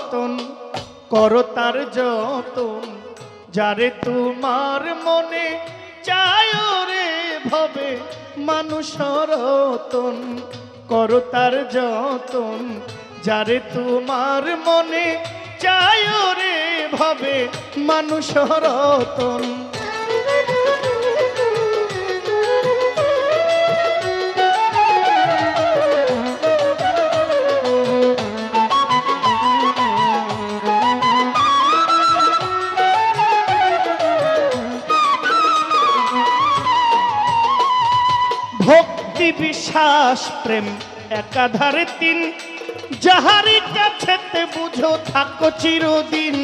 রতন করো তার যতন, যারে তোমার মনে চায় রে ভবে মানুষ রতন করো তার যতন, যারে তোমার মনে চায় রে ভবে মানুষ রতন। ভক্তি বিশ্বাস প্রেম একাধারে তিন, যাহারি কাছেতে বুঝো থাকো চিরদিন।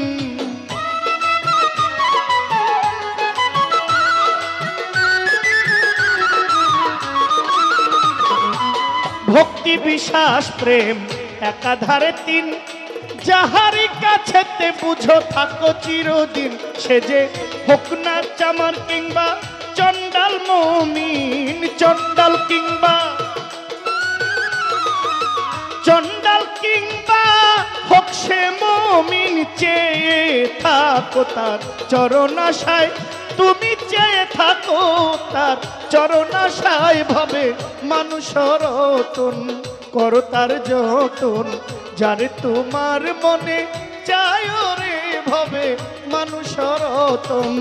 ভক্তি বিশ্বাস প্রেম একাধারে তিন, যাহারি কাছেতে বুঝো থাকো চিরদিন। সে যে হোক না চামার কিংবা চণ্ডাল মুমিন, চণ্ডাল কিংবা হোক সে মুমিন, চেয়ে থাকো তার চরণাশায়, তুমি চেয়ে থাকো তার চরণাশায় ভবে মানুষ রতন করো তার যতন, যারে তোমার মনে চায় রে ভবে মানুষ রতন।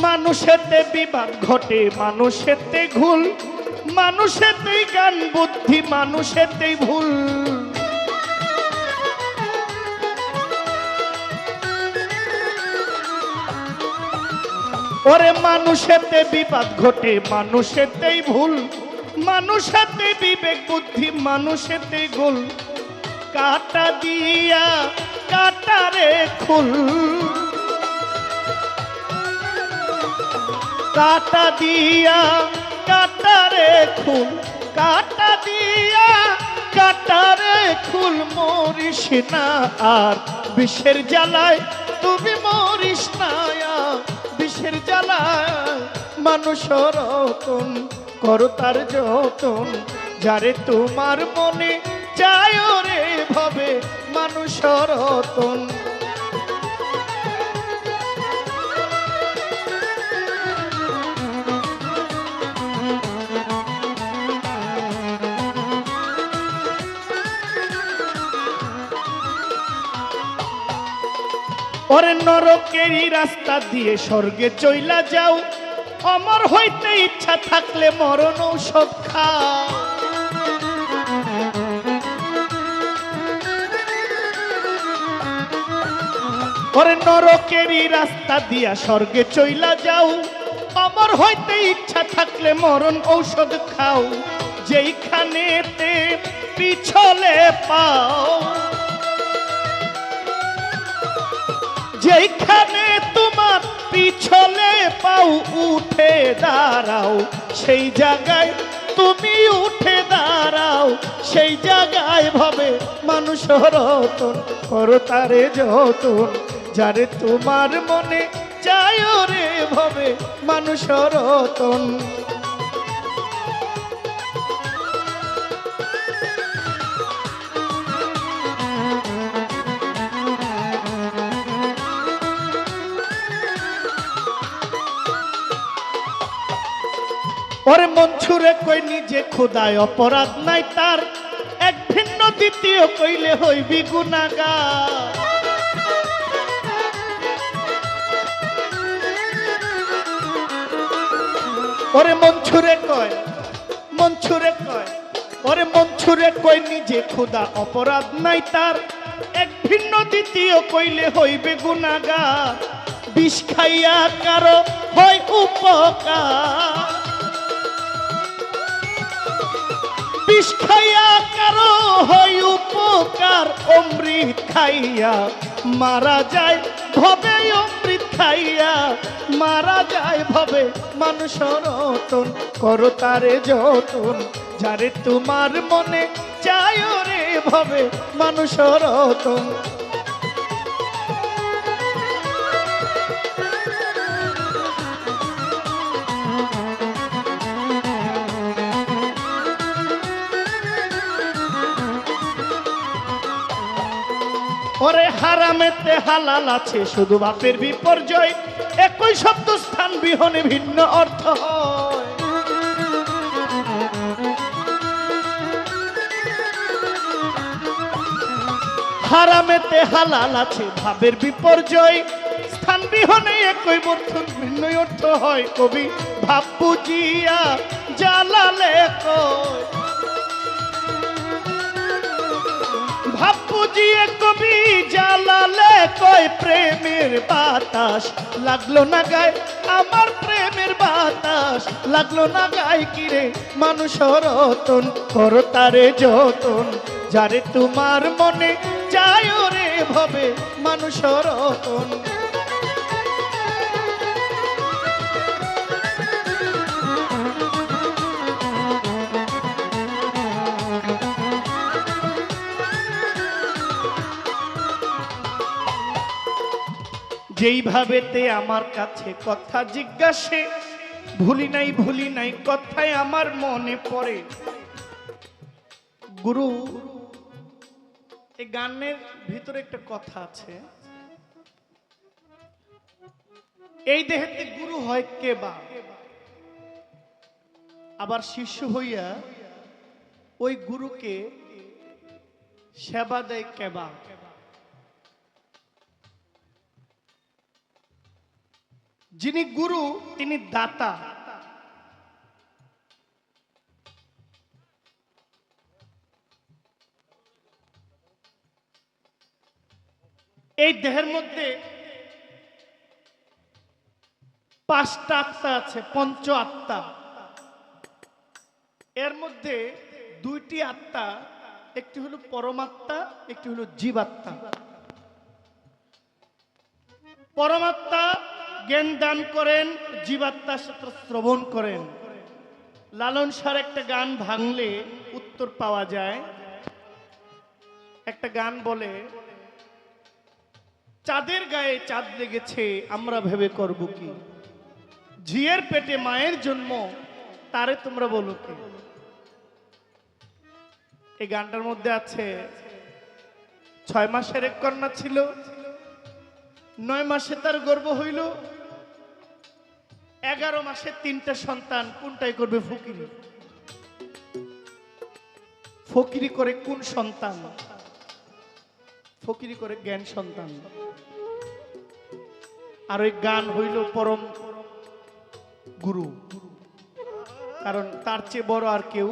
মানুষেতে বিবাদ ঘটে মানুষেতে ঘুল, মানুষেতেই জ্ঞান বুদ্ধি মানুষেতেই ভুল। ওরে মানুষেতে বিবাদ ঘটে মানুষেতেই ভুল, মানুষেতে বিবেক বুদ্ধি মানুষেতেই গোল। কাটা দিয়া কাটারে খুল, কাটা দিয়া কাটারে খুল, কাটা দিয়া কাটারে খুল। মরিস না আর বিষের জ্বালায়, তুমি মরিস না বিষের জ্বালায় মানুষ রতন করো তার যতন, যারে তোমার মনে চায় রে ভবে মানুষ রতন। ওরে নরকেরই রাস্তা দিয়ে স্বর্গে চইলা যাও, অমর হইতে ইচ্ছা থাকলে মরণ ঔষধ খাও। ওরে নরকেরই রাস্তা দিয়া স্বর্গে চইলা যাও, অমর হইতে ইচ্ছা থাকলে মরণ ঔষধ খাও। যেইখানেতে পিছলে পাও, যেখানে তোমার পিছলে পাও উঠে দাঁড়াও, সেই জায়গায় তুমি উঠে দাঁড়াও। সেই জায়গায় ভাবে মানুষ রতন করো তারে যতন, যারে তোমার মনে চায় রে ভাবে মানুষ রতন। ওরে মন ছুড়ে কই নিজে খোদায় অপরাধ নাই তার, এক ভিন্ন দ্বিতীয় কইলে হইবি গুনাহগার। ওরে মন ছুড়ে কয়, মন ছুড়ে কয়, ওরে মন ছুড়ে কই নিজে খোদা অপরাধ নাই তার, এক ভিন্ন দ্বিতীয় কইলে হইবে গুনাহগার। বিষ খাইয়া কারো হয় উপকার, বিষ খাইয়া কারো হয় উপকার। অমৃত খাইয়া মারা যায় ভবে, অমৃত খাইয়া মারা যায় ভবে মানুষ রতন করো তারে যতন, যারে তোমার মনে চায় রে ভবে মানুষ রতন। ওরে হারামেতে হালাল আছে শুধু বাপের বিপর্যয়, একই শব্দ স্থান বিহনে ভিন্ন অর্থ হয়। হারামেতে হালাল আছে ভাবের বিপর্যয়, স্থান বিহনে একই অর্থ ভিন্ন অর্থ হয়। কবি ভাব বুঝিয়া জালালে কয়, ভাব বুঝিয়ে কবি জালালে কয়, প্রেমের বাতাস লাগলো না গায় আমার, প্রেমের বাতাস লাগলো না গায়। কিরে মানুষ রতন কর তারে যতন, যারে তোমার মনে চায় রে ভবে মানুষ রতন। যেইভাবেতে আমার কাছে কথা জিজ্ঞাসে, ভুলি নাই কথায় আমার মনে পড়ে। গুরু, এই গানের ভিতরে একটা কথা আছে, এই দেহেতে গুরু হয় কে বা, আবার শিষ্য হইয়া ওই গুরুকে সেবা দেয় কেবা। যিনি গুরু তিনি দাতা, এই দেহের মধ্যে 5টা আত্মা আছে, পঞ্চ আত্মা। এর মধ্যে 2টি আত্মা, একটি হলো পরমাত্মা, একটি হলো জীবাত্মা। পরমাত্মা জ্ঞান দান করেন, জীবাত্মা সেটা শ্রবণ করেন। লালন সার একটা গান ভাঙলে উত্তর পাওয়া যায়। একটা গান বলে, চাঁদের গায়ে চাঁদ লেগেছে আমরা ভেবে করব কি, ঝিয়ের পেটে মায়ের জন্ম তারে তোমরা বলো কি। এই গানটার মধ্যে আছে 6 মাসের এক কন্যা ছিল, 9 মাসে তার গর্ভ হইল, 11 মাসে 3টা সন্তান। কোনটাই করবে ফকিরি? ফকিরি করে কোন সন্তান? ফকিরি করে জ্ঞান সন্তান। আর ওই গান হইল পরম গুরু, কারণ তার চেয়ে বড় আর কেউ।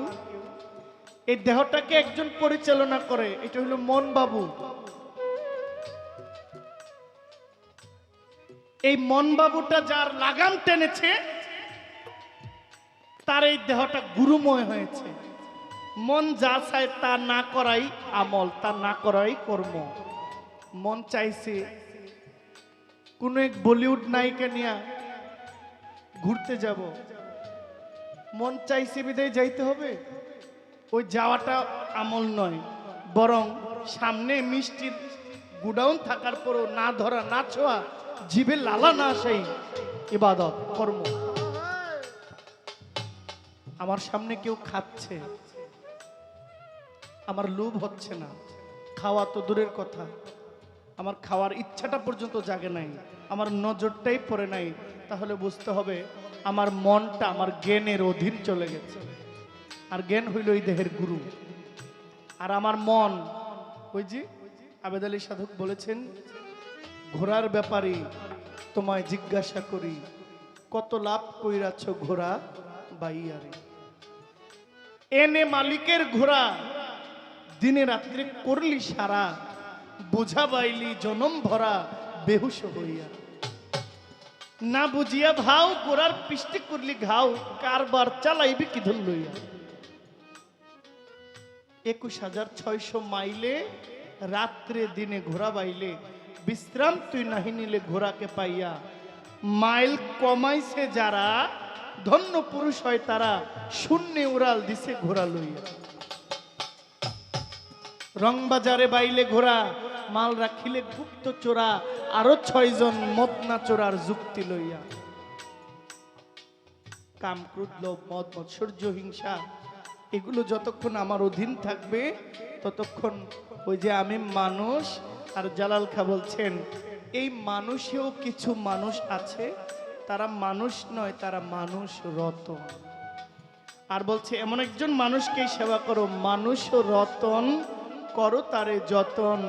এই দেহটাকে একজন পরিচালনা করে, এটা হইল মন বাবু। এই মন বাবুটা যার লাগাম টেনেছে, তার এই দেহটা গুরুময় হয়েছে। মন যা চায় তা না করাই আমল, তা না করাই কর্ম। মন চাইছে কোন এক বলিউড নায়িকা নিয়ে ঘুরতে যাব, মন চাইছে বিদায় যাইতে হবে, ওই যাওয়াটা আমল নয়, বরং সামনে মিষ্টির গুডাউন থাকার পরও না ধরা না ছোঁয়া, জিভে লালা না সেই ইবাদত কর্ম। আমার সামনে কেউ খাচ্ছে, আমার লোভ হচ্ছে না, খাওয়া তো দূরের কথা, আমার খাওয়ার ইচ্ছাটা পর্যন্ত জাগে নাই, আমার নজরটাই পড়ে নাই, তাহলে বুঝতে হবে আমার মনটা আমার জ্ঞানের অধীন চলে গেছে। আর জ্ঞান হইল এই দেহের গুরু। আর আমার মন, ওই যে আবেদ আলী সাধক বলেছেন, ঘোড়ার ব্যাপারে তোমায় জিজ্ঞাসা করি, কত লাভ কইরাছ ঘোড়া বাইয়ারে। এনে মালিকের ঘোড়া, দিনে রাত্রে করলি সারা, বোঝা বাইলি জনম ভরা বেহুশ হইয়া। না বুঝিয়া ভাও গোড়ার পিষ্টি করলি ঘাও, কারবার চালাইবি কি ধর লইয়া। 21,600 মাইলে রাত্রে দিনে ঘোড়া বাইলে, বিশ্রাম তুই নাহি নিলে ঘোড়াকে পাইয়া। মাইল কমাইছে যারা ধন্য পুরুষ হয় তারা, শূন্যে উড়াল দিছে ঘোড়া লইয়া। রং বাজারে বাইলে ঘোরা, মাল রাখিলে গুপ্ত চোরা, আরো 6 জন মদনা চোরার যুক্তি লইয়া। কাম, ক্রোধ, লোভ, মদ, মৎসর্য, হিংসা এগুলো যতক্ষণ আমার অধীন থাকবে ততক্ষণ ওই যে আমি মানুষ। আর জালাল খা বলছেন এই মানুষেও কিছু মানুষ আছে, তারা মানুষ নয়, তারা মানুষ রতন। আর বলছে এমন একজন মানুষকেই সেবা করো, মানুষ রতন করো তারে যতন।